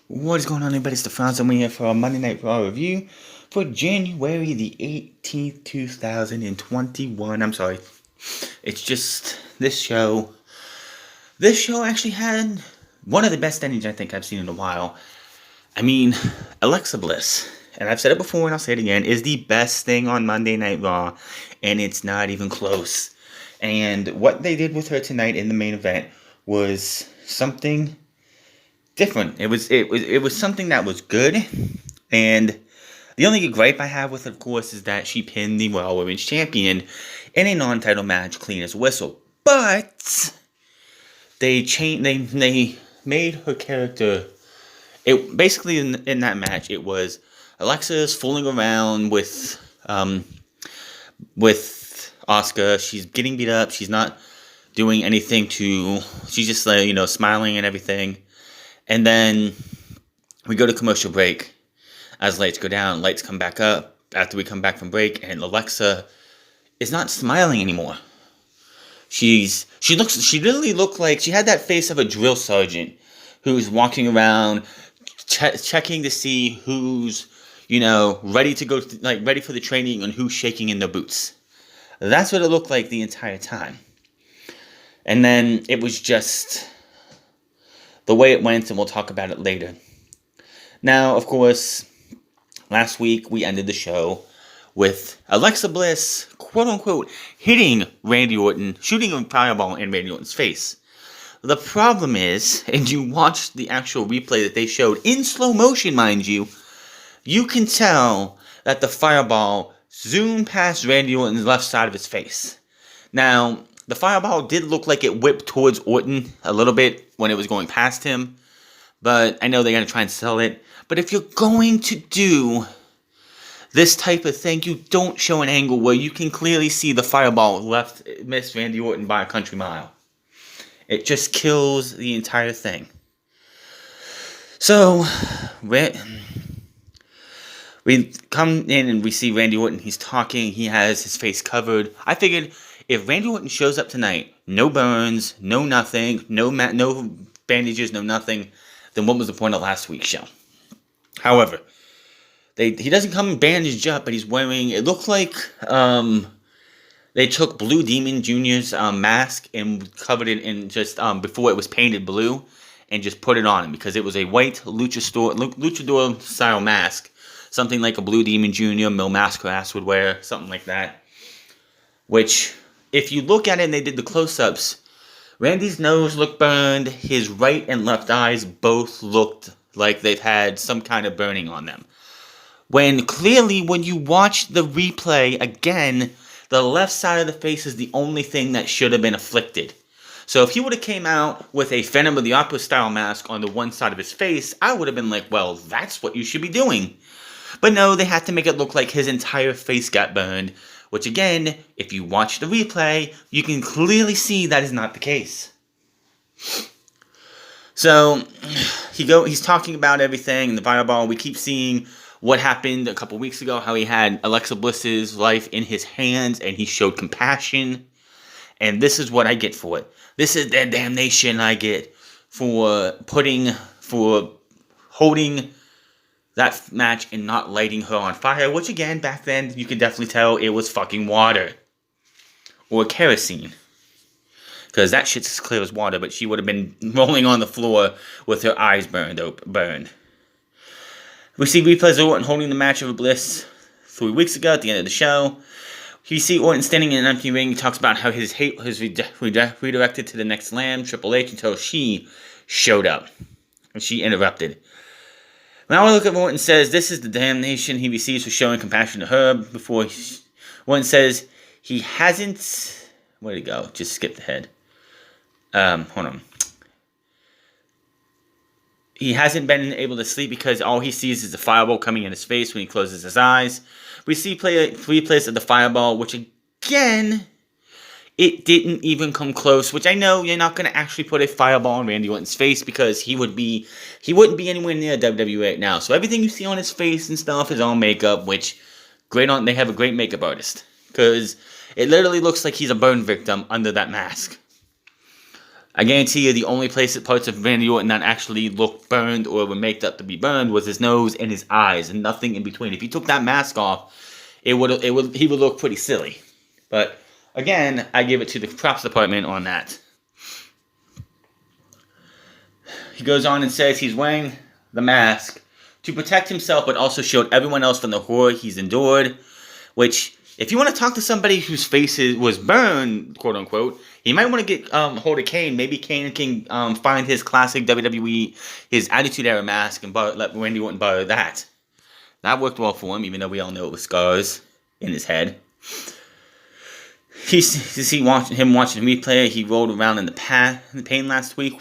What is going on, everybody? It's the Franz, and we're here for a Monday Night Raw review for January the 18th, 2021. I'm sorry. It's just this show. This show actually had one of the best endings I think I've seen in a while. I mean, Alexa Bliss, and I've said it before and I'll say it again, is the best thing on Monday Night Raw, and it's not even close. And what they did with her tonight in the main event was something different. It was something that was good, and the only gripe I have with it, of course, is that she pinned the Raw Women's Champion in a non-title match, clean as a whistle. But they made her character. It basically in that match, it was Alexa's fooling around with Asuka. She's getting beat up. She's not doing anything to. She's just smiling and everything. And then we go to commercial break. As lights go down, lights come back up after we come back from break, and Alexa is not smiling anymore. She literally looked like she had that face of a drill sergeant who's walking around checking to see who's ready to go, ready for the training, and who's shaking in their boots. That's what it looked like the entire time. And then it was just the way it went, and we'll talk about it later. Now, of course, last week we ended the show with Alexa Bliss, quote-unquote, hitting Randy Orton, shooting a fireball in Randy Orton's face. The problem is, and you watched the actual replay that they showed, in slow motion, mind you, you can tell that the fireball zoomed past Randy Orton's left side of his face. Now, the fireball did look like it whipped towards Orton a little bit when it was going past him. But I know they're going to try and sell it. But if you're going to do this type of thing, you don't show an angle where you can clearly see the fireball miss Randy Orton by a country mile. It just kills the entire thing. So, we come in and we see Randy Orton. He's talking. He has his face covered. I figured if Randy Orton shows up tonight, no burns, no nothing, no bandages, no nothing, then what was the point of last week's show? However, he doesn't come bandaged up, but he's wearing, it looked like they took Blue Demon Jr.'s mask and covered it in just, before it was painted blue, and just put it on him, because it was a white luchador style mask, something like a Blue Demon Jr., Mil Mascaras would wear, something like that, which, if you look at it and they did the close-ups, Randy's nose looked burned, his right and left eyes both looked like they've had some kind of burning on them. When clearly, when you watch the replay again, the left side of the face is the only thing that should have been afflicted. So if he would have came out with a Phantom of the Opera style mask on the one side of his face, I would have been like, well, that's what you should be doing. But no, they had to make it look like his entire face got burned. Which again, if you watch the replay, you can clearly see that is not the case. So, he's talking about everything, the fireball. We keep seeing what happened a couple weeks ago, how he had Alexa Bliss's life in his hands, and he showed compassion. And this is what I get for it. This is the damnation I get for holding that match and not lighting her on fire, which again, back then, you could definitely tell it was fucking water. Or kerosene. Because that shit's as clear as water, but she would have been rolling on the floor with her eyes burned. We see replays of Orton holding the match over Bliss 3 weeks ago at the end of the show. You see Orton standing in an empty ring. He talks about how his hate was redirected to the next Lamb, Triple H, until she showed up. And she interrupted. Now I look at Orton says, this is the damnation he receives for showing compassion to her. Before Orton says he hasn't... Where'd he go? Just skipped ahead. Hold on. He hasn't been able to sleep because all he sees is the fireball coming in his face when he closes his eyes. We see replays of the fireball, which again... It didn't even come close, which I know you're not going to actually put a fireball on Randy Orton's face because he wouldn't be anywhere near WWE right now. So everything you see on his face and stuff is all makeup, which they have a great makeup artist because it literally looks like he's a burn victim under that mask. I guarantee you the only parts of Randy Orton that actually looked burned or were made up to be burned was his nose and his eyes and nothing in between. If he took that mask off, he would look pretty silly. But again, I give it to the props department on that. He goes on and says he's wearing the mask to protect himself, but also shield everyone else from the horror he's endured. Which, if you want to talk to somebody whose face was burned, quote unquote, you might want to get hold of Kane. Maybe Kane can find his classic WWE, his Attitude Era mask, and let Randy Orton borrow that. That worked well for him, even though we all know it was scars in his head. You see him watching the replay. He rolled around in the pain last week.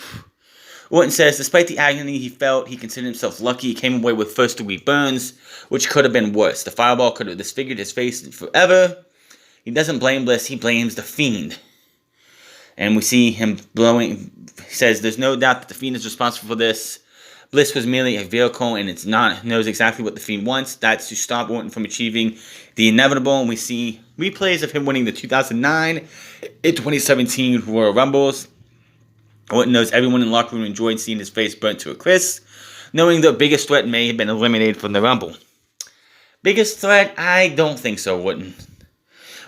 Orton says, despite the agony he felt, he considered himself lucky. He came away with first-degree burns, which could have been worse. The fireball could have disfigured his face forever. He doesn't blame Bliss, he blames the Fiend. And we see him blowing. He says, there's no doubt that the Fiend is responsible for this. Bliss was merely a vehicle, and knows exactly what the Fiend wants. That's to stop Orton from achieving the inevitable. And we see replays of him winning the 2009 and 2017 Royal Rumbles. Orton knows everyone in the locker room enjoyed seeing his face burnt to a crisp, knowing the biggest threat may have been eliminated from the Rumble. Biggest threat? I don't think so, Orton.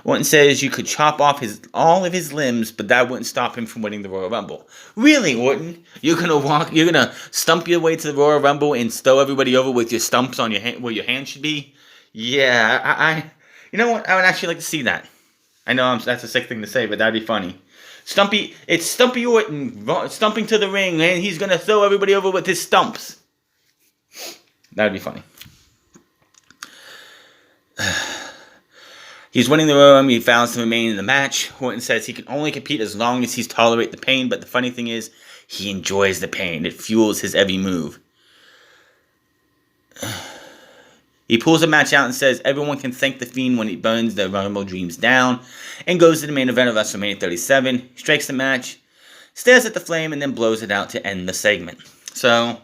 Orton says you could chop off all of his limbs, but that wouldn't stop him from winning the Royal Rumble. Really, Orton? You're gonna stump your way to the Royal Rumble and stow everybody over with your stumps on your hand, where your hand should be? Yeah, you know what? I would actually like to see that. I know that's a sick thing to say, but that'd be funny. It's Stumpy Orton stumping to the ring, and he's gonna throw everybody over with his stumps. That'd be funny. He's winning the Royal Rumble. He vows to remain in the match. Orton says he can only compete as long as he tolerates the pain, but the funny thing is, he enjoys the pain. It fuels his every move. He pulls the match out and says everyone can thank the Fiend when he burns their Rumble dreams down, and goes to the main event of WrestleMania 37, strikes the match, stares at the flame, and then blows it out to end the segment. So,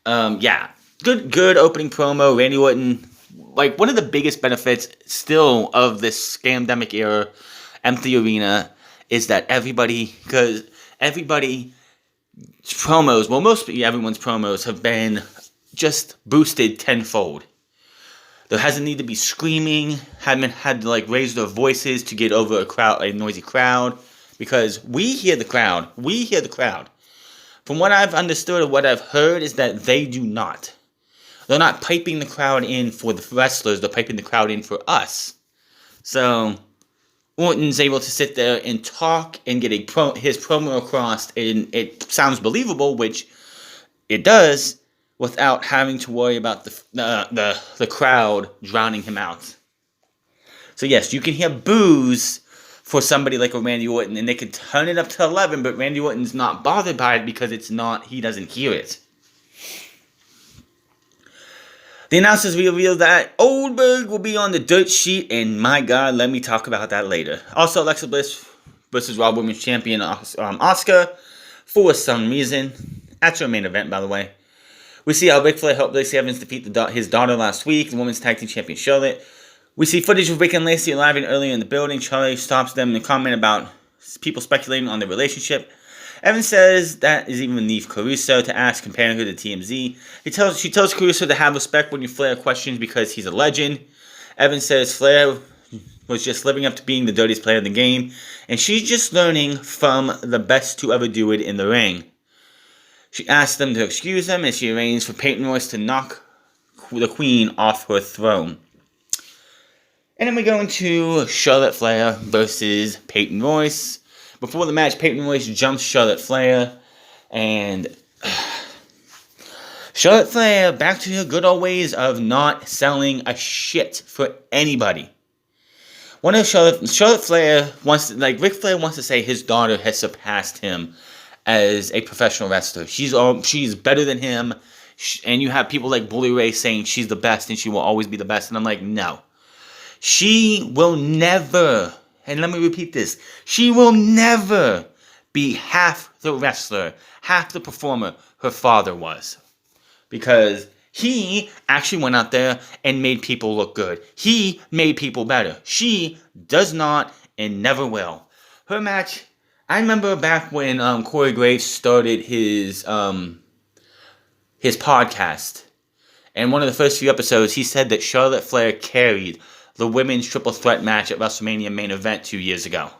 yeah, good opening promo. Randy Orton, like, one of the biggest benefits still of this scamdemic era, empty arena, is that everybody's promos, well, mostly everyone's promos have been just boosted tenfold. There hasn't needed to be screaming, haven't had to raise their voices to get over a noisy crowd, because we hear the crowd. From what I've understood or what I've heard is that they do not. They're not piping the crowd in for the wrestlers, they're piping the crowd in for us. So, Orton's able to sit there and talk and get his promo across, and it sounds believable, which it does, without having to worry about the crowd drowning him out. So yes, you can hear boos for somebody like a Randy Orton, and they can turn it up to 11, but Randy Orton's not bothered by it because he doesn't hear it. The announcers revealed that Goldberg will be on the dirt sheet, and my God, let me talk about that later. Also, Alexa Bliss versus Raw Women's Champion Asuka for some reason. That's your main event, by the way. We see how Ric Flair helped Lacey Evans defeat his daughter last week, the Women's Tag Team Champion Charlotte. We see footage of Rick and Lacey arriving earlier in the building. Charlie stops them and comment about people speculating on their relationship. Evans says that is even beneath Caruso to ask, comparing her to TMZ. She tells Caruso to have respect when you Flair questions because he's a legend. Evans says Flair was just living up to being the dirtiest player in the game, and she's just learning from the best to ever do it in the ring. She asks them to excuse him, and she arranges for Peyton Royce to knock the Queen off her throne. And then we go into Charlotte Flair versus Peyton Royce. Before the match, Peyton Royce jumps Charlotte Flair, and Charlotte Flair back to her good old ways of not selling a shit for anybody. One of Charlotte Flair wants to, Ric Flair wants to say his daughter has surpassed him as a professional wrestler. She's better than him, and you have people like Bully Ray saying she's the best and she will always be the best, and I'm like, no. She will never, and let me repeat this, she will never be half the wrestler, half the performer her father was. Because he actually went out there and made people look good. He made people better. She does not and never will. Her match I remember back when Corey Graves started his podcast. And one of the first few episodes, he said that Charlotte Flair carried the women's triple threat match at WrestleMania main event 2 years ago.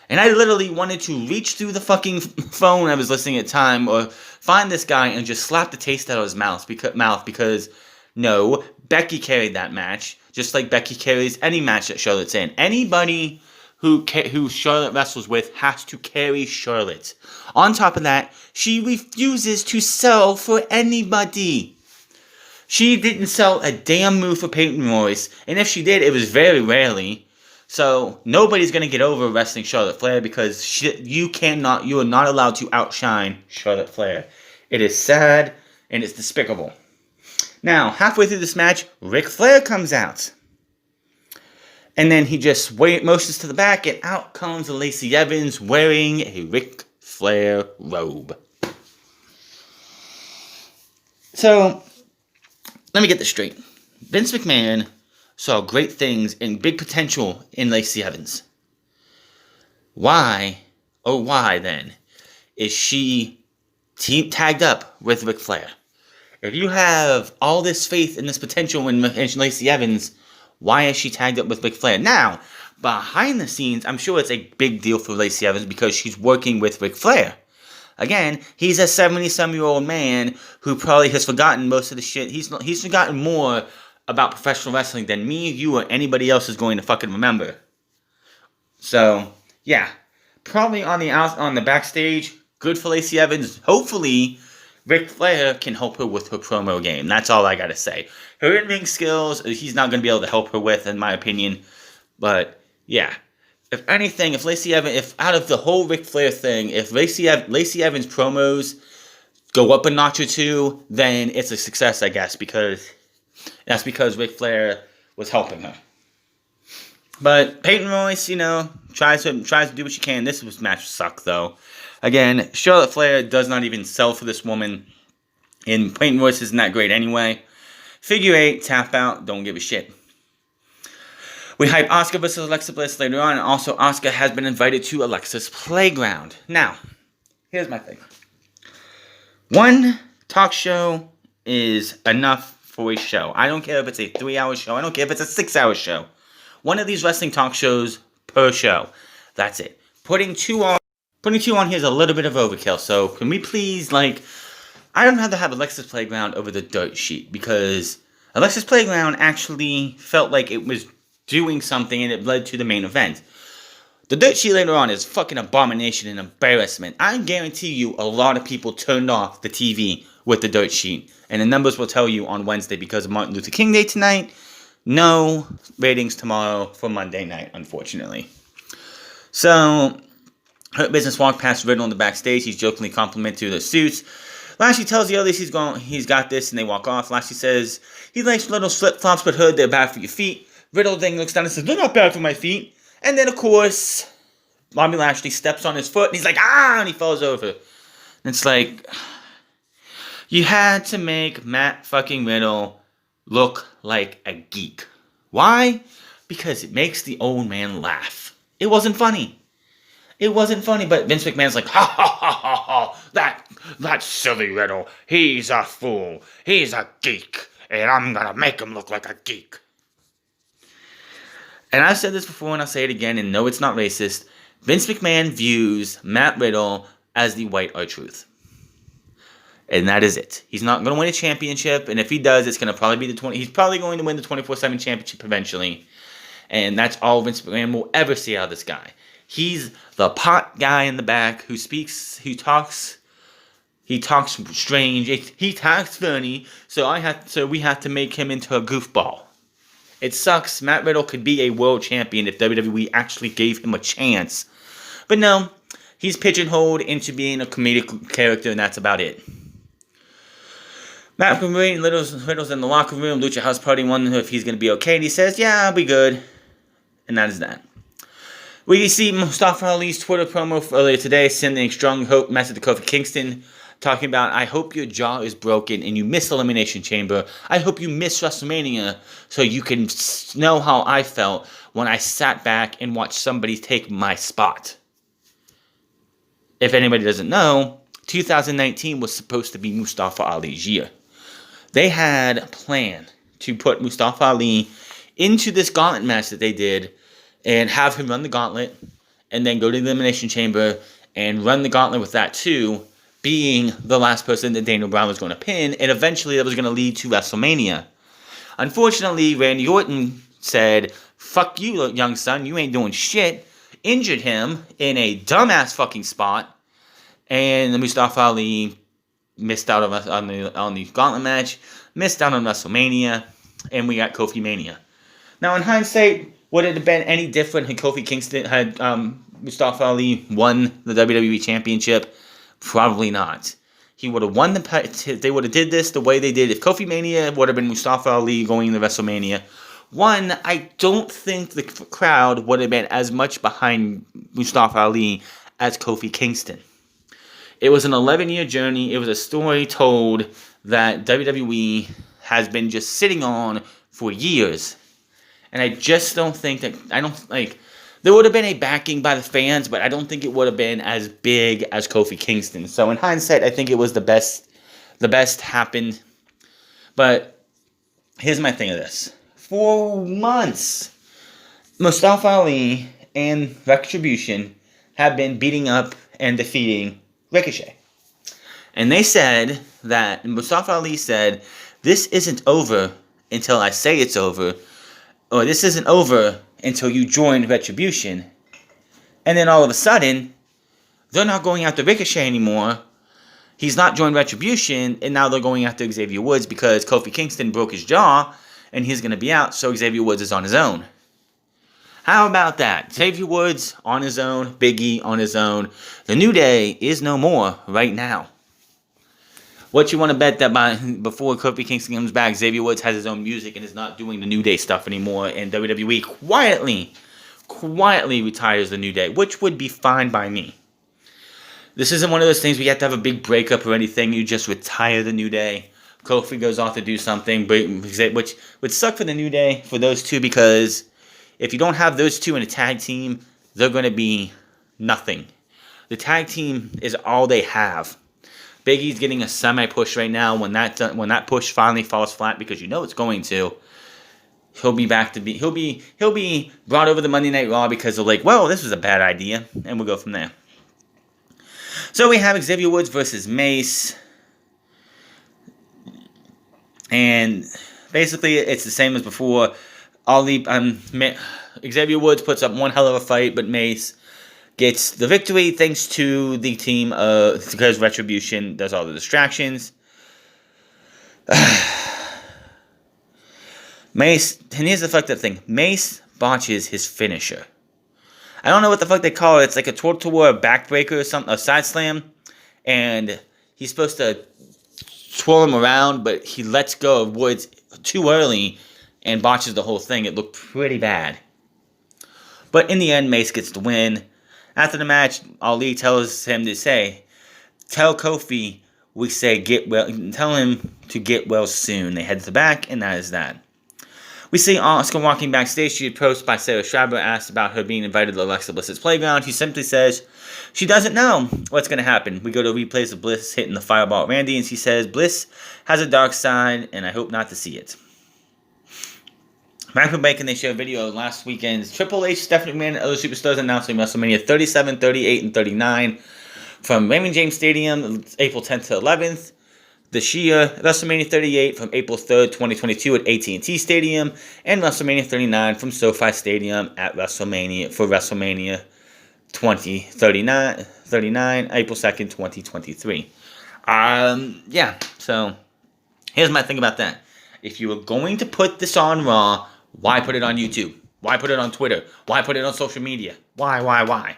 And I literally wanted to reach through the fucking phone I was listening at the time, or find this guy and just slap the taste out of his mouth because no, Becky carried that match, just like Becky carries any match that Charlotte's in. Anybody who Charlotte wrestles with has to carry Charlotte. On top of that, she refuses to sell for anybody. She didn't sell a damn move for Peyton Royce, and if she did, it was very rarely. So nobody's gonna get over wrestling Charlotte Flair because you are not allowed to outshine Charlotte Flair. It is sad and it's despicable. Now, halfway through this match, Ric Flair comes out. And then he just motions to the back, and out comes Lacey Evans wearing a Ric Flair robe. So, let me get this straight. Vince McMahon saw great things and big potential in Lacey Evans. Why then, is she tagged up with Ric Flair? If you have all this faith in this potential in Lacey Evans, why is she tagged up with Ric Flair? Now, behind the scenes, I'm sure it's a big deal for Lacey Evans because she's working with Ric Flair. Again, he's a 70-some-year-old man who probably has forgotten most of the shit. He's forgotten more about professional wrestling than me, you, or anybody else is going to fucking remember. So, yeah. Probably on the backstage, good for Lacey Evans. Hopefully, Ric Flair can help her with her promo game. That's all I gotta say. Her in-ring skills, he's not gonna be able to help her with, in my opinion. But, yeah. If anything, if out of the whole Ric Flair thing, if Lacey Evans promos go up a notch or two, then it's a success, I guess, because Ric Flair was helping her. But Peyton Royce, tries to do what she can. This match sucked, though. Again, Charlotte Flair does not even sell for this woman, and Peyton Royce isn't that great anyway. Figure 8, tap out, don't give a shit. We hype Asuka versus Alexa Bliss later on, and also Asuka has been invited to Alexa's Playground. Now, here's my thing. One talk show is enough for a show. I don't care if it's a 3-hour show. I don't care if it's a 6-hour show. One of these wrestling talk shows per show. That's it. Putting two on here is a little bit of overkill. So can we please, I don't have to have Alexa's Playground over the dirt sheet, because Alexa's Playground actually felt like it was doing something and it led to the main event. The dirt sheet later on is fucking abomination and embarrassment. I guarantee you a lot of people turned off the TV with the dirt sheet. And the numbers will tell you on Wednesday because of Martin Luther King Day tonight. No ratings tomorrow for Monday night, unfortunately. So, Hurt Business walked past Riddle on the backstage. He's jokingly complimenting the suits. Lashley tells the others he's got this, and they walk off. Lashley says he likes little flip-flops, but heard they're bad for your feet. Riddle then looks down and says, they're not bad for my feet. And then, of course, Bobby Lashley steps on his foot, and he's like, and he falls over. And it's like, you had to make Matt fucking Riddle look like a geek. Why? Because it makes the old man laugh. It wasn't funny. But Vince McMahon's like, ha ha ha ha ha, that silly Riddle, he's a fool, he's a geek, and I'm gonna make him look like a geek. And I've said this before and I'll say it again, and no, it's not racist. Vince McMahon views Matt Riddle as the white R-Truth. And that is it. He's not going to win a championship, and if he does, it's going to probably be he's probably going to win the 24/7 championship eventually. And that's all Vince McMahon will ever see out of this guy. He's the pot guy in the back who talks strange, he talks funny, so we have to make him into a goofball. It sucks. Matt Riddle could be a world champion if WWE actually gave him a chance. But no, he's pigeonholed into being a comedic character, and that's about it. Matt Riddle and Riddle's in the locker room. Lucha House Party wondering if he's going to be okay, and he says, yeah, I'll be good. And that is that. We see Mustafa Ali's Twitter promo earlier today sending a strong hope message to Kofi Kingston, talking about, I hope your jaw is broken and you miss Elimination Chamber. I hope you miss WrestleMania so you can know how I felt when I sat back and watched somebody take my spot. if anybody doesn't know, 2019 was supposed to be Mustafa Ali's year. They had a plan to put Mustafa Ali into this gauntlet match that they did and have him run the gauntlet and then go to the Elimination Chamber and run the gauntlet with that too, being the last person that Daniel Bryan was going to pin, and eventually that was going to lead to WrestleMania. Unfortunately, Randy Orton said, "Fuck you, young son, you ain't doing shit," injured him in a dumbass fucking spot, and Mustafa Ali missed out on the gauntlet match, missed out on WrestleMania, and we got Kofi Mania. Now, in hindsight, would it have been any different had Kofi Kingston, had Mustafa Ali won the WWE Championship? Probably not. He would have won they would have did this the way they did. If Kofi Mania would have been Mustafa Ali going into WrestleMania, one, I don't think the crowd would have been as much behind Mustafa Ali as Kofi Kingston. It was an 11-year journey. It was a story told that WWE has been just sitting on for years. And I just don't think that, there would have been a backing by the fans, but I don't think it would have been as big as Kofi Kingston. So in hindsight, I think it was the best happened. But here's my thing of this. For months, Mustafa Ali and Retribution have been beating up and defeating Ricochet. And they said that, Mustafa Ali said, "This isn't over until I say it's over, or this isn't over until you join Retribution." And then all of a sudden, they're not going after Ricochet anymore. He's not joined Retribution, and now they're going after Xavier Woods because Kofi Kingston broke his jaw, and he's going to be out, so Xavier Woods is on his own. How about that? Xavier Woods on his own, Big E on his own. The New Day is no more right now. What you want to bet that before Kofi Kingston comes back, Xavier Woods has his own music and is not doing the New Day stuff anymore, and WWE quietly retires the New Day, which would be fine by me. This isn't one of those things where you have to have a big breakup or anything. You just retire the New Day. Kofi goes off to do something, which would suck for the New Day, for those two, because if you don't have those two in a tag team, they're going to be nothing. The tag team is all they have. Big E's getting a semi-push right now. When that push finally falls flat, because you know it's going to, he'll be brought over to Monday Night Raw because they're like, well, this was a bad idea, and we'll go from there. So we have Xavier Woods versus Mace, and basically it's the same as before. Xavier Woods puts up one hell of a fight, but Mace gets the victory thanks to the team, because Retribution does all the distractions. Mace, and here's the fucked up thing. Mace botches his finisher. I don't know what the fuck they call it. It's like a torture backbreaker or something, a side slam. And he's supposed to twirl him around, but he lets go of Woods too early and botches the whole thing. It looked pretty bad. But in the end, Mace gets the win. After the match, Ali tells him to say, "Tell Kofi we say get well. Tell him to get well soon." They head to the back, and that is that. We see Asuka walking backstage. She is approached by Sarah Schreiber, asked about her being invited to Alexa Bliss's playground. She simply says she doesn't know what's going to happen. We go to replays of Bliss hitting the fireball at Randy, and she says Bliss has a dark side, and I hope not to see it. Back from Bacon, they showed a video of last weekend's Triple H, Stephanie McMahon, and other superstars announcing WrestleMania 37, 38, and 39 from Raymond James Stadium, April 10th to 11th. This year, WrestleMania 38 from April 3rd, 2022 at AT&T Stadium, and WrestleMania 39 from SoFi Stadium at WrestleMania 39, April 2nd, 2023. So here's my thing about that. If you were going to put this on Raw, why put it on YouTube? Why put it on Twitter? Why put it on social media? Why?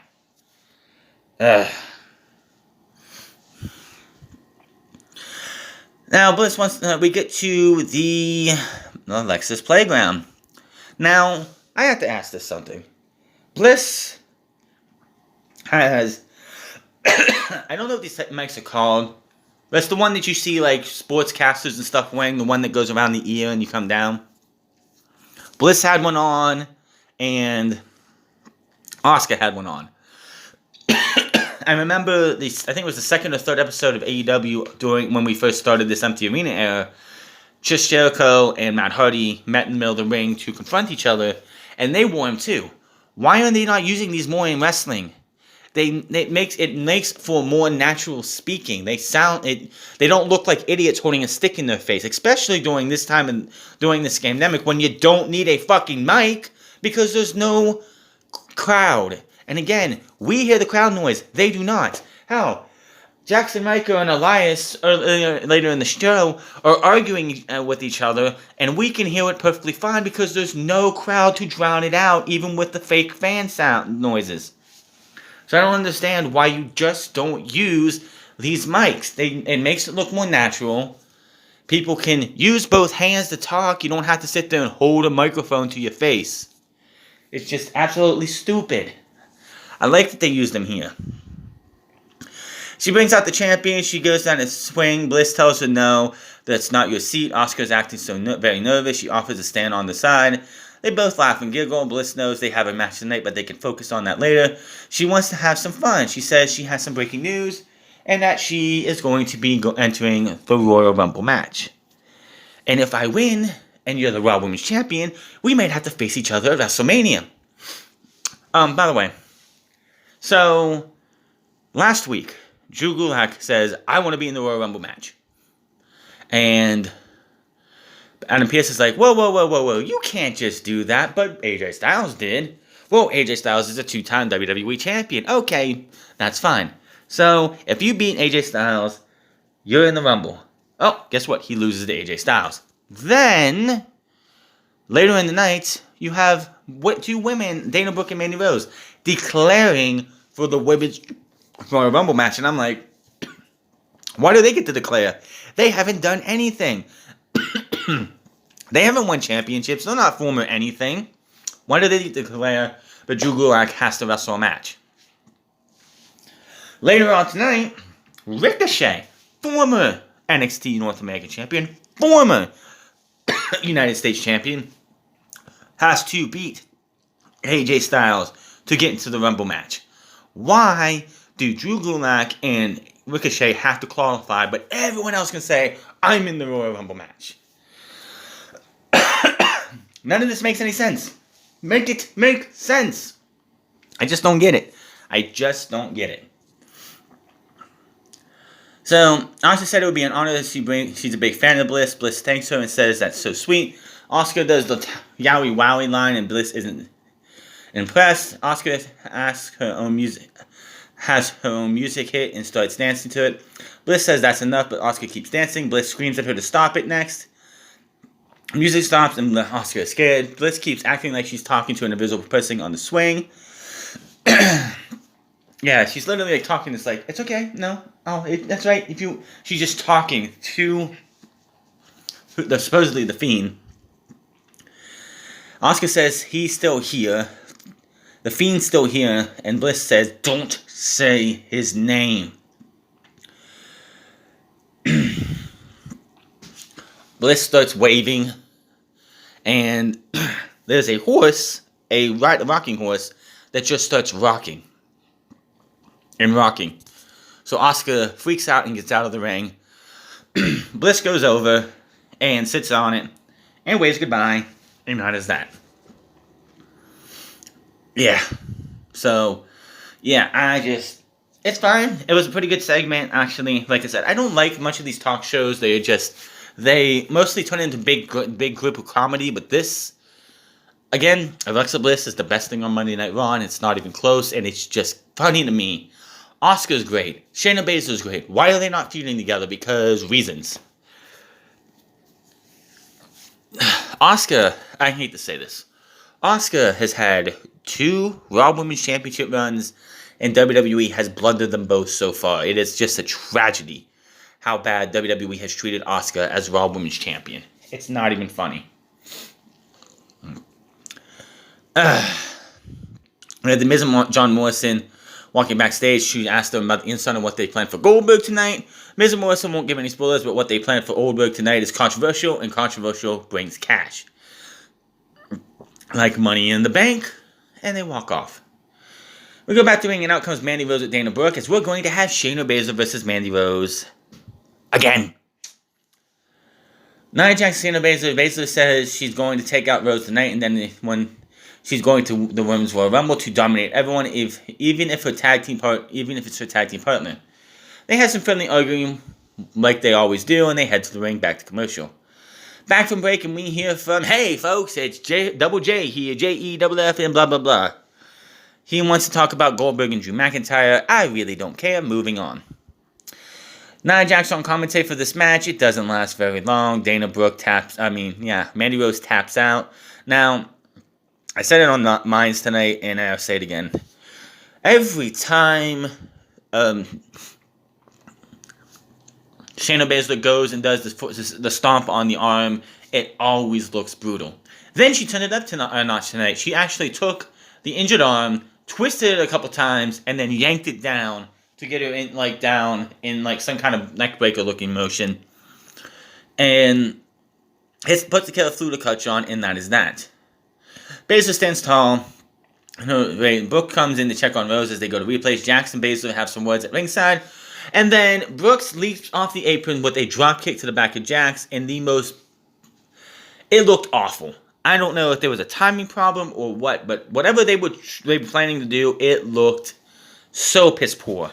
Now, Bliss wants. We get to the Alexa's playground. Now, I have to ask this something. Bliss has. I don't know what these mics are called. But it's the one that you see like sportscasters and stuff wearing. The one that goes around the ear and you come down. Bliss had one on, and Asuka had one on. I remember I think it was the second or third episode of AEW when we first started this Empty Arena era. Chris Jericho and Matt Hardy met in the middle of the ring to confront each other, and they wore him too. Why are they not using these more in wrestling? It makes for more natural speaking. They don't look like idiots holding a stick in their face, especially during this time and during this pandemic when you don't need a fucking mic because there's no crowd. And again, we hear the crowd noise. They do not. Hell, Jackson Riker and Elias later in the show are arguing with each other, and we can hear it perfectly fine because there's no crowd to drown it out, even with the fake fan sound noises. So I don't understand why you just don't use these mics. It makes it look more natural. People can use both hands to talk. You don't have to sit there and hold a microphone to your face. It's just absolutely stupid. I like that they use them here. She brings out the champion. She goes down to swing. Bliss tells her no, that's not your seat. Asuka's acting very nervous. She offers to stand on the side. They both laugh and giggle. Bliss knows they have a match tonight, but they can focus on that later. She wants to have some fun. She says she has some breaking news and that she is going to be entering the Royal Rumble match. And if I win and you're the Raw Women's Champion, we might have to face each other at WrestleMania. By the way, so last week, Drew Gulak says, I want to be in the Royal Rumble match. And Adam Pearce is like, whoa, you can't just do that, but AJ Styles did. Well, AJ Styles is a 2-time WWE champion. Okay, that's fine. So, if you beat AJ Styles, you're in the Rumble. Oh, guess what? He loses to AJ Styles. Then, later in the night, you have 2 women, Dana Brooke and Mandy Rose, declaring for the Women's Royal Rumble match. And I'm like, why do they get to declare? They haven't done anything. They haven't won championships. They're not former anything. Why do they declare that Drew Gulak has to wrestle a match? Later on tonight, Ricochet, former NXT North American champion, former United States champion, has to beat AJ Styles to get into the Rumble match. Why do Drew Gulak and Ricochet have to qualify, but everyone else can say, I'm in the Royal Rumble match? None of this makes any sense. Make it make sense. I just don't get it. So, Asuka said it would be an honor that she's a big fan of Bliss. Bliss thanks her and says that's so sweet. Asuka does the yowie wowie line and Bliss isn't impressed. Asuka has her own music hit and starts dancing to it. Bliss says that's enough, but Asuka keeps dancing. Bliss screams at her to stop it next. Music stops and Asuka is scared. Bliss keeps acting like she's talking to an invisible person on the swing. Yeah, she's literally like talking. It's like, it's okay. No. That's right. She's just talking to supposedly the Fiend. Asuka says he's still here. The Fiend's still here. And Bliss says, don't say his name. Bliss starts waving. And there's a horse, a rocking horse, that just starts rocking. And rocking. So Asuka freaks out and gets out of the ring. Bliss goes over and sits on it and waves goodbye. And that is that. Yeah. So, yeah, it's fine. It was a pretty good segment, actually. Like I said, I don't like much of these talk shows. They mostly turn into big group of comedy, but this, again, Alexa Bliss is the best thing on Monday Night Raw, and it's not even close, and it's just funny to me. Asuka's great. Shayna Baszler's great. Why are they not feuding together? Because reasons. Asuka, I hate to say this, Asuka has had 2 Raw Women's Championship runs, and WWE has blundered them both so far. It is just a tragedy how bad WWE has treated Asuka as Raw Women's Champion. It's not even funny. We had The Miz and John Morrison walking backstage. She asked them about the inside and what they plan for Goldberg tonight. Miz and Morrison won't give any spoilers, but what they plan for Goldberg tonight is controversial, and controversial brings cash. Like Money in the Bank, and they walk off. We go back to ring, and out comes Mandy Rose with Dana Brooke, as we're going to have Shayna Baszler versus Mandy Rose again. Nia Jax, Shayna Baszler. Baszler says she's going to take out Rose tonight, and then when she's going to the Women's Royal Rumble to dominate everyone, even if it's her tag team partner. They have some friendly arguing, like they always do, and they head to the ring, back to commercial. Back from break, and we hear from, hey folks, it's Double J here, Jeff, and blah blah blah. He wants to talk about Goldberg and Drew McIntyre. I really don't care. Moving on. Nia Jax on commentate for this match. It doesn't last very long. Mandy Rose taps out. Now, I said it on Minds tonight, and I'll say it again. Every time Shayna Baszler goes and does the stomp on the arm, it always looks brutal. Then she turned it up a notch tonight. She actually took the injured arm, twisted it a couple times, and then yanked it down to get her down in some kind of neck breaker looking motion. And it puts the killer Fluta clutch on, and that is that. Baszler stands tall. Brooke comes in to check on Rose as they go to replays. Jax and Baszler have some words at ringside. And then Brooks leaps off the apron with a drop kick to the back of Jax, and it looked awful. I don't know if there was a timing problem or what, but whatever they were planning to do, it looked so piss poor.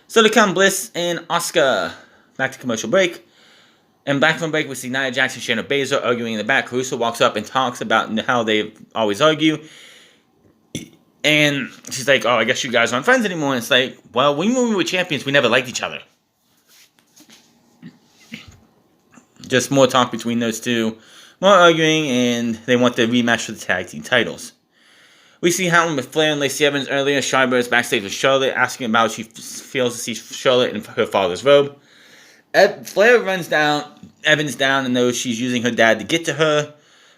So to come, Bliss and Asuka. Back to commercial break. And back from break, we see Nia Jax and Shayna Baszler arguing in the back. Caruso walks up and talks about how they always argue. And she's like, oh, I guess you guys aren't friends anymore. And it's like, well, when we were champions, we never liked each other. Just more talk between those two. More arguing, and they want the rematch for the tag team titles. We see Helen with Flair and Lacey Evans earlier. Schreiber is backstage with Charlotte, asking about how she feels to see Charlotte in her father's robe. Flair runs Evans down and knows she's using her dad to get to her.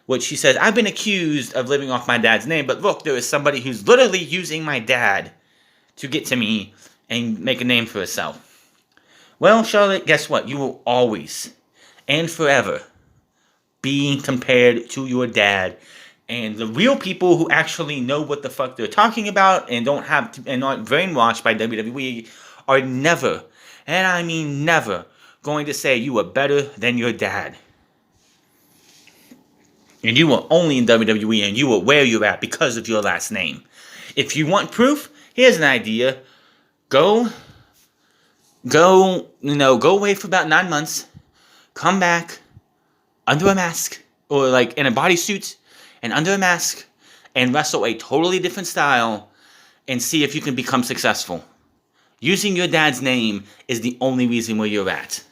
Which she says, I've been accused of living off my dad's name, but look, there is somebody who's literally using my dad to get to me and make a name for herself. Well, Charlotte, guess what? You will always and forever be compared to your dad. And the real people who actually know what the fuck they're talking about and aren't brainwashed by WWE are never, and I mean never, going to say you are better than your dad. And you are only in WWE, and you are where you're at because of your last name. If you want proof, here's an idea. Go away for about 9 months. Come back under a mask, or in a bodysuit and under a mask, and wrestle a totally different style, and see if you can become successful. Using your dad's name is the only reason where you're at.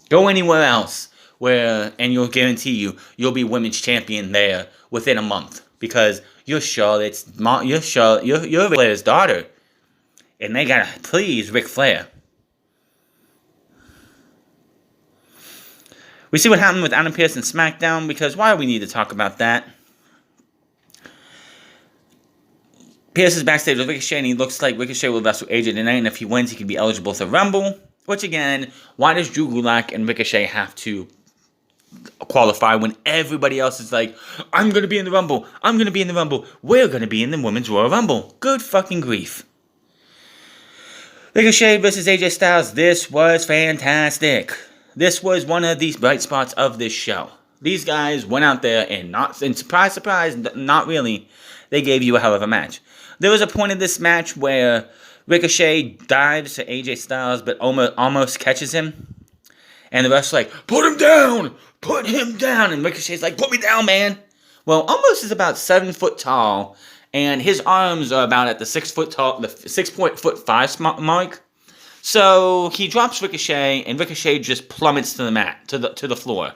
Go anywhere else. And you'll guarantee you'll be women's champion there within a month, because you're Flair's daughter, and they gotta please Ric Flair. We see what happened with Adam Pearce and SmackDown, because why do we need to talk about that? Pearce is backstage with Ricochet, and he looks like Ricochet will wrestle AJ tonight, and if he wins, he could be eligible for Rumble. Which again, why does Drew Gulak and Ricochet have to qualify when everybody else is like, I'm going to be in the Rumble, I'm going to be in the Rumble, we're going to be in the Women's Royal Rumble. Good fucking grief. Ricochet versus AJ Styles, this was fantastic. This was one of these bright spots of this show. These guys went out there and surprise, surprise, not really, they gave you a hell of a match. There was a point in this match where Ricochet dives to AJ Styles but almost catches him. And the rest like, put him down! Put him down! And Ricochet's like, put me down, man! Well, Almost is about 7 foot tall, and his arms are about at the 6 foot tall, the 6'5" mark. So he drops Ricochet, and Ricochet just plummets to the mat, to the floor.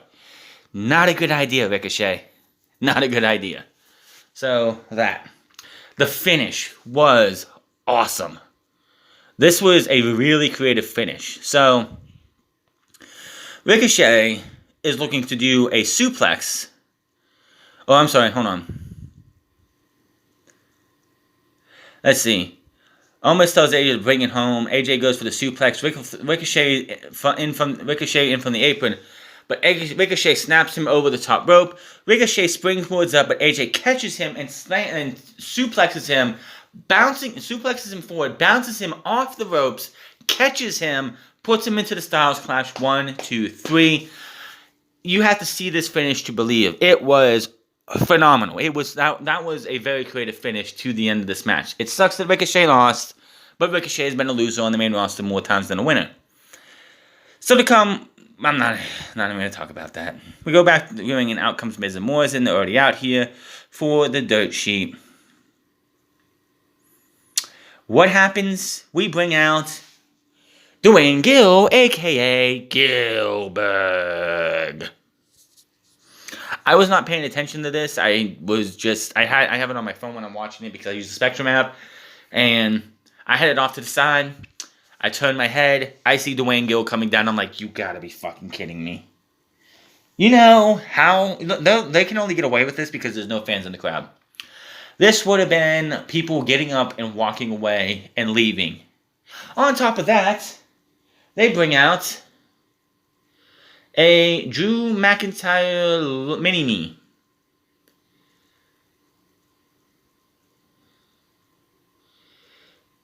Not a good idea, Ricochet. Not a good idea. So that. The finish was awesome. This was a really creative finish. So Ricochet is looking to do a suplex. Oh, I'm sorry. Hold on. Let's see. Almost tells AJ to bring it home. AJ goes for the suplex. Ricochet in from the apron. But Ricochet snaps him over the top rope. Ricochet springboards up, but AJ catches him and suplexes him, suplexes him forward, bounces him off the ropes, catches him, puts him into the Styles Clash. 1, 2, 3. You have to see this finish to believe. It was phenomenal. It was that was a very creative finish to the end of this match. It sucks that Ricochet lost, but Ricochet has been a loser on the main roster more times than a winner. So to come, I'm not even going to talk about that. We go back to the ring, and out comes Miz and Morrison. They're already out here for the dirt sheet. What happens? We bring out Dwayne Gill, a.k.a. Gilbert. I was not paying attention to this. I have it on my phone when I'm watching it because I use the Spectrum app. And I had it off to the side. I turn my head. I see Dwayne Gill coming down. I'm like, you gotta be fucking kidding me. You know how... They can only get away with this because there's no fans in the crowd. This would have been people getting up and walking away and leaving. On top of that, they bring out a Drew McIntyre mini-me.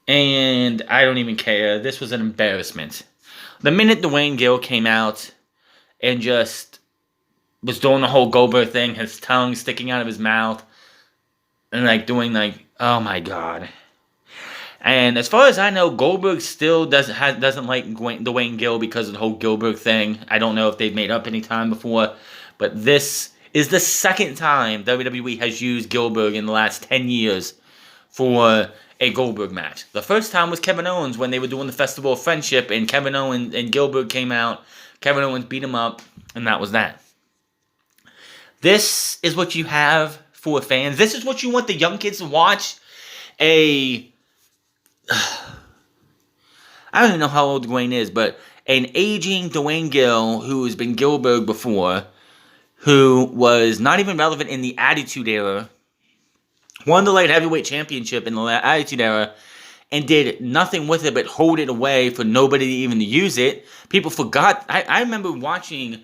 And I don't even care. This was an embarrassment. The minute Dwayne Gill came out and just was doing the whole Goldberg thing, his tongue sticking out of his mouth, and oh my god. And as far as I know, Goldberg still doesn't like Dwayne Gill because of the whole Gilbert thing. I don't know if they've made up any time before, but this is the second time WWE has used Gilbert in the last 10 years for a Goldberg match. The first time was Kevin Owens when they were doing the Festival of Friendship, and Kevin Owens and Gilbert came out. Kevin Owens beat him up, and that was that. This is what you have for fans. This is what you want the young kids to watch. I don't even know how old Dwayne is, but an aging Dwayne Gill who has been Gilbert before, who was not even relevant in the Attitude Era, won the Light Heavyweight Championship in the Attitude Era, and did nothing with it but hold it away for nobody to even use it. People forgot. I remember watching,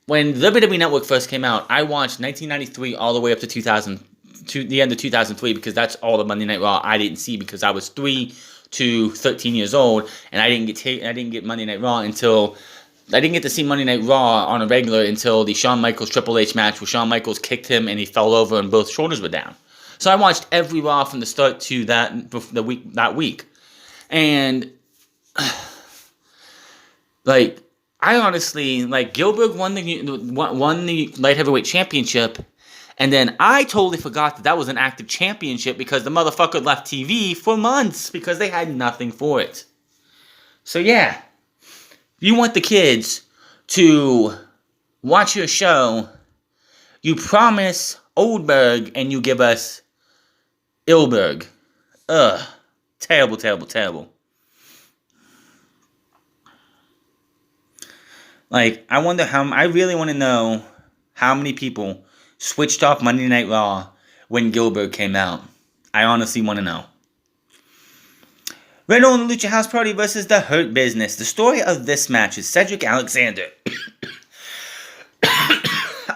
when the WWE Network first came out, I watched 1993 all the way up to 2000, to the end of 2003, because that's all the Monday Night Raw I didn't see because I was 3 to 13 years old, and I didn't get Monday Night Raw until... I didn't get to see Monday Night Raw on a regular until the Shawn Michaels Triple H match where Shawn Michaels kicked him and he fell over and both shoulders were down. So I watched every Raw from the start to that week. And, I honestly, Gilbert won the Light Heavyweight Championship, and then I totally forgot that was an active championship because the motherfucker left TV for months because they had nothing for it. So yeah, you want the kids to watch your show, you promise Oldberg and you give us Ilberg. Ugh. Terrible, terrible, terrible. I really want to know how many people switched off Monday Night Raw when Gilbert came out. I honestly want to know. Riddle and the Lucha House Party versus the Hurt Business. The story of this match is Cedric Alexander.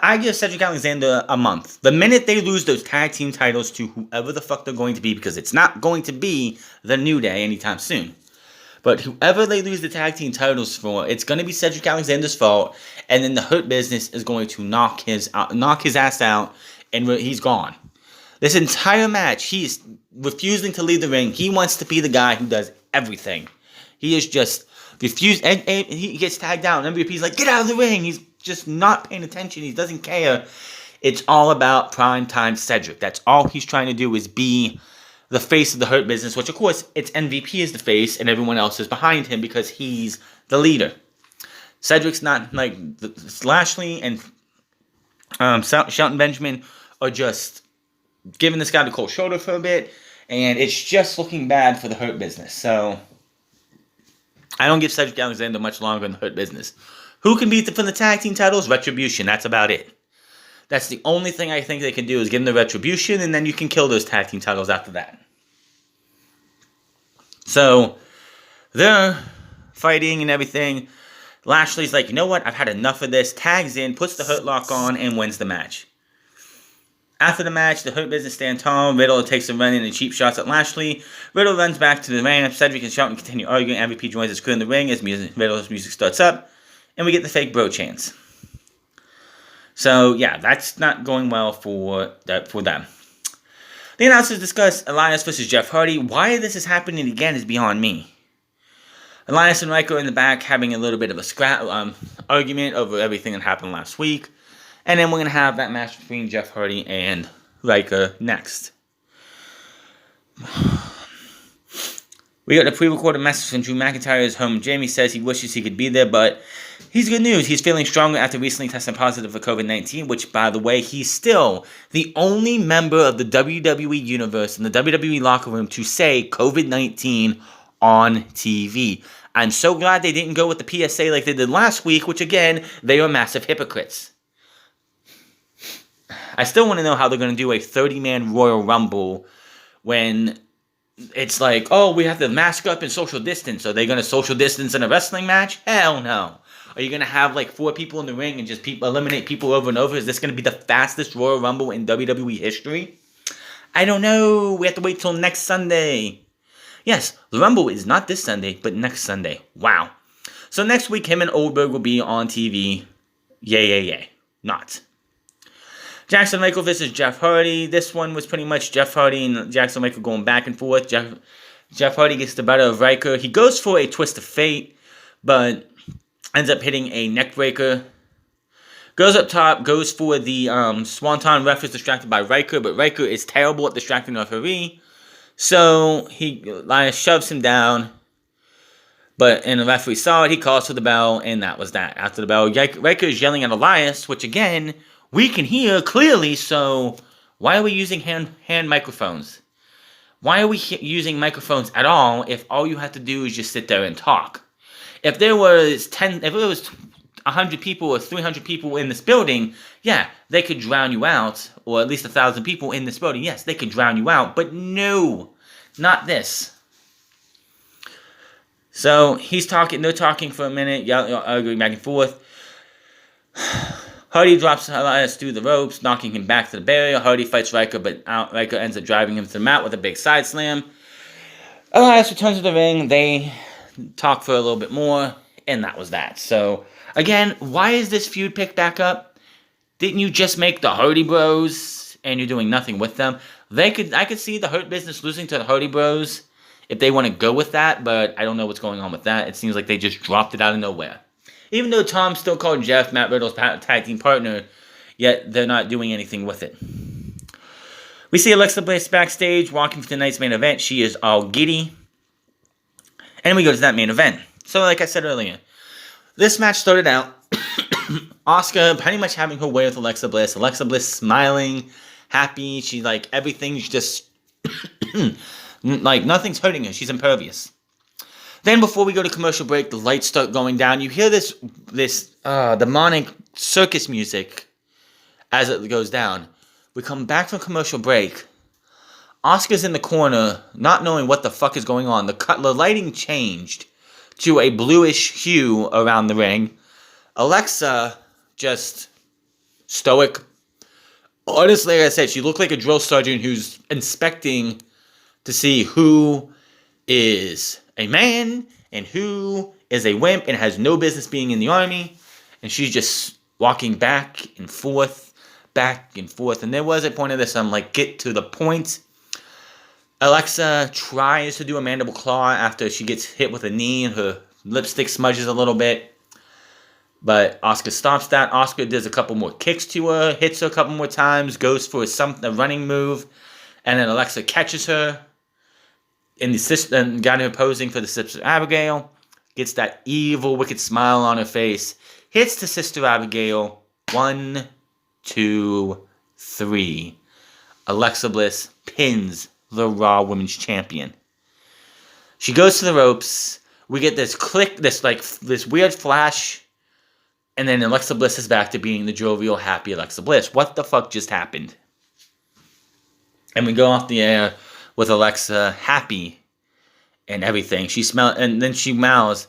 I give Cedric Alexander a month. The minute they lose those tag team titles to whoever the fuck they're going to be, because it's not going to be the New Day anytime soon. But whoever they lose the tag team titles for, it's going to be Cedric Alexander's fault, and then the Hurt Business is going to knock his ass out, and he's gone. This entire match, he's refusing to leave the ring. He wants to be the guy who does everything. He is just refused, and he gets tagged out, and MVP's like, get out of the ring. He's just not paying attention. He doesn't care. It's all about primetime Cedric. That's all he's trying to do, is be the face of the Hurt Business, which of course it's MVP is the face and everyone else is behind him because he's the leader. Cedric's not like Lashley and Shelton Benjamin are just giving this guy the cold shoulder for a bit, and it's just looking bad for the Hurt Business. So I don't give Cedric Alexander much longer in the Hurt Business. Who can beat them for the tag team titles? Retribution. That's about it. That's the only thing I think they can do, is give them the Retribution, and then you can kill those tag team titles after that. So they're fighting and everything. Lashley's like, you know what? I've had enough of this. Tags in, puts the Hurt Lock on, and wins the match. After the match, the Hurt Business stand tall. Riddle takes a run in and cheap shots at Lashley. Riddle runs back to the ring. Cedric and Shelton continue arguing. MVP joins his crew in the ring as Riddle's music starts up. And we get the fake bro chants. So, yeah, that's not going well for them. The announcers discuss Elias versus Jeff Hardy. Why this is happening again is beyond me. Elias and Rico in the back having a little bit of a argument over everything that happened last week. And then we're going to have that match between Jeff Hardy and Riker next. We got a pre-recorded message from Drew McIntyre's home. Jamie says he wishes he could be there, but he's good news. He's feeling stronger after recently testing positive for COVID-19, which, by the way, he's still the only member of the WWE Universe in the WWE locker room to say COVID-19 on TV. I'm so glad they didn't go with the PSA like they did last week, which, again, they are massive hypocrites. I still want to know how they're going to do a 30-man Royal Rumble when it's like, oh, we have to mask up and social distance. Are they going to social distance in a wrestling match? Hell no. Are you going to have like 4 people in the ring and just eliminate people over and over? Is this going to be the fastest Royal Rumble in WWE history? I don't know. We have to wait till next Sunday. Yes, the Rumble is not this Sunday, but next Sunday. Wow. So next week, him and Oldberg will be on TV. Yay. Not. Jackson Michael versus Jeff Hardy. This one was pretty much Jeff Hardy and Jackson Michael going back and forth. Jeff Hardy gets the better of Riker. He goes for a twist of fate, but ends up hitting a neck breaker. Goes up top, goes for the Swanton. Ref is distracted by Riker, but Riker is terrible at distracting the referee. So Elias shoves him down. And the referee saw it. He calls for the bell, and that was that. After the bell, Riker is yelling at Elias, which again, we can hear clearly, so why are we using hand microphones? Why are we using microphones at all if all you have to do is just sit there and talk? If there was 100 people or 300 people in this building, yeah, they could drown you out, or at least 1,000 people in this building, yes, they could drown you out, but no, not this. So they're talking for a minute, arguing back and forth. Hardy drops Elias through the ropes, knocking him back to the barrier. Hardy fights Riker, but Riker ends up driving him to the mat with a big side slam. Elias returns to the ring. They talk for a little bit more, and that was that. So, again, why is this feud picked back up? Didn't you just make the Hardy Bros, and you're doing nothing with them? I could see the Hurt Business losing to the Hardy Bros if they want to go with that, but I don't know what's going on with that. It seems like they just dropped it out of nowhere. Even though Tom still called Jeff Matt Riddle's tag team partner, yet they're not doing anything with it. We see Alexa Bliss backstage walking for tonight's main event. She is all giddy. And we go to that main event. So like I said earlier, this match started out Asuka pretty much having her way with Alexa Bliss. Alexa Bliss smiling, happy. She's like, everything's just like nothing's hurting her. She's impervious. Then before we go to commercial break, the lights start going down. You hear this demonic circus music as it goes down. We come back from commercial break. Asuka's in the corner, not knowing what the fuck is going on. The lighting changed to a bluish hue around the ring. Alexa, just stoic. Honestly, like I said, she looked like a drill sergeant who's inspecting to see who is a man and who is a wimp and has no business being in the army. And she's just walking back and forth. And there was a point of this, I'm like, get to the point. Alexa tries to do a mandible claw after she gets hit with a knee and her lipstick smudges a little bit. But Asuka stops that. Asuka does a couple more kicks to her, hits her a couple more times, goes for a running move, and then Alexa catches her and got her posing for the Sister Abigail. Gets that evil, wicked smile on her face. Hits the Sister Abigail. 1, 2, 3. Alexa Bliss pins the Raw Women's Champion. She goes to the ropes. We get this click, this weird flash, and then Alexa Bliss is back to being the jovial, happy Alexa Bliss. What the fuck just happened? And we go off the air with Alexa happy and everything. And then she mouths,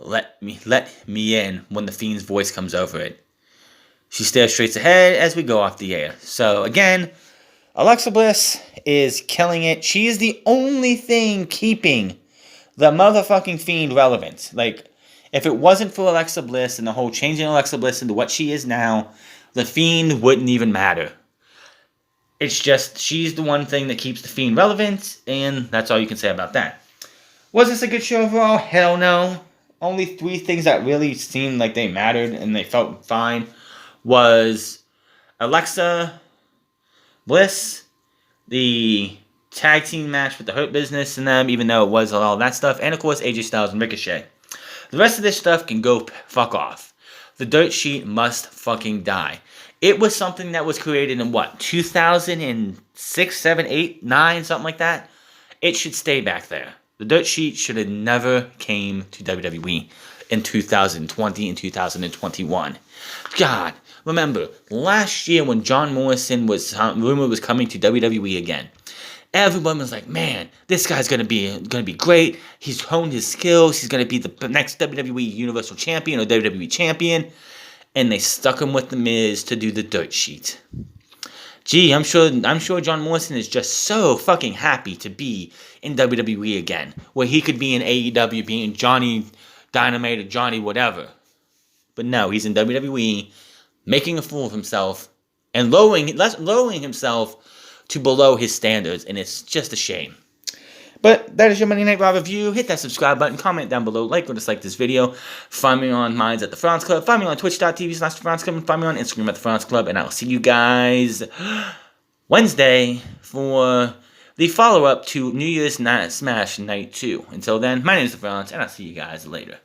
let me in when the Fiend's voice comes over it. She stares straight ahead as we go off the air. So again, Alexa Bliss is killing it. She is the only thing keeping the motherfucking Fiend relevant. Like, if it wasn't for Alexa Bliss and the whole changing Alexa Bliss into what she is now, the Fiend wouldn't even matter. It's just, she's the one thing that keeps the Fiend relevant, and that's all you can say about that. Was this a good show overall? Hell no. Only 3 things that really seemed like they mattered and they felt fine was Alexa Bliss, the tag team match with the Hurt Business in them, even though it was all that stuff, and of course AJ Styles and Ricochet. The rest of this stuff can go fuck off. The dirt sheet must fucking die. It was something that was created in what, 2006, 7, 8, 9, something like that? It should stay back there. The dirt sheet should have never came to WWE in 2020 and 2021. God, remember, last year when John Morrison was rumored was coming to WWE again, everyone was like, man, this guy's gonna be great. He's honed his skills. He's gonna be the next WWE Universal Champion or WWE Champion. And they stuck him with The Miz to do the dirt sheet. Gee, I'm sure John Morrison is just so fucking happy to be in WWE again, where he could be in AEW, being Johnny Dynamite or Johnny whatever. But no, he's in WWE, making a fool of himself and lowering himself to below his standards, and it's just a shame. But that is your Monday Night Raw review. Hit that subscribe button, comment down below, like or dislike this video. Find me on Minds at the France Club. Find me on twitch.tv/France Club. And find me on Instagram at the France Club. And I'll see you guys Wednesday for the follow-up to New Year's Smash Night 2. Until then, my name is the France, and I'll see you guys later.